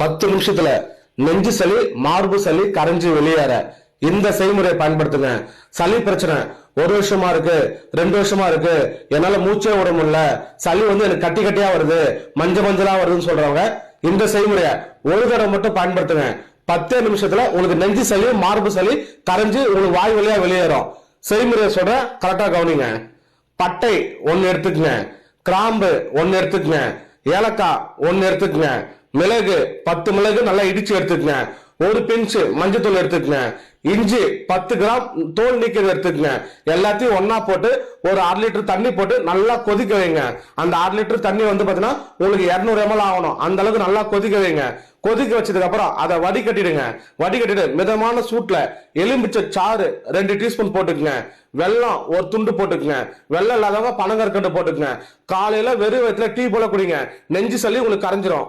10 நிமிஷத்துல நெஞ்சு சளி மார்பு சளி கரைஞ்சு வெளியேற இந்த செய்முறையை பயன்படுத்துங்க. சளி பிரச்சனை 1 வருஷமா இருக்கு, 2 வருஷமா இருக்கு, என்னால மூச்சே விட முடியல, சளி எனக்கு கட்டி கட்டியா வருது, மஞ்சளா வருதுன்னு சொல்றவங்க இந்த செய்முறையை ஒரு தடவை மட்டும் பயன்படுத்துங்க. 10 நிமிஷத்துல உங்களுக்கு நெஞ்சு சளி மார்பு சளி கரைஞ்சு உங்களுக்கு வாய் வழியா வெளியேறும். செய்முறையை சொல்ற, கரெக்டா கவனிங்க. பட்டை 1 எடுத்துக்கங்க, கிராம்பு 1 எடுத்துக்கங்க, ஏலக்காய் 1 எடுத்துக்கங்க, மிளகு 10 மிளகு நல்லா இடிச்சு எடுத்துக்கங்க, 1 பிஞ்ச் மஞ்சத்தூள் எடுத்துக்கங்க, இஞ்சி 10 கிராம் தோல் நீக்கிறது எடுத்துக்கங்க. எல்லாத்தையும் ஒன்னா போட்டு ஒரு 1/2 லிட்டர் தண்ணி போட்டு நல்லா கொதிக்க வைங்க. அந்த 1/2 லிட்டர் தண்ணி பாத்தீங்கன்னா உங்களுக்கு 200 ml ஆகணும். அந்த அளவுக்கு நல்லா கொதிக்க வைங்க. கொதிக்க வச்சதுக்கு அப்புறம் அதை வடிகட்டிடுங்க. வடிகட்டிட்டு மிதமான சூட்ல எலுமிச்சை சாறு 2 டீஸ்பூன் போட்டுக்குங்க. வெல்லம் 1 துண்டு போட்டுக்குங்க. வெல்லம் இல்லாதவங்க பனங்கற்கண்டு போட்டுக்குங்க. காலையில வெறும் வயிற்றுல டீ போல குடிங்க. நெஞ்சு சளி உங்களுக்கு கரைஞ்சிரும்.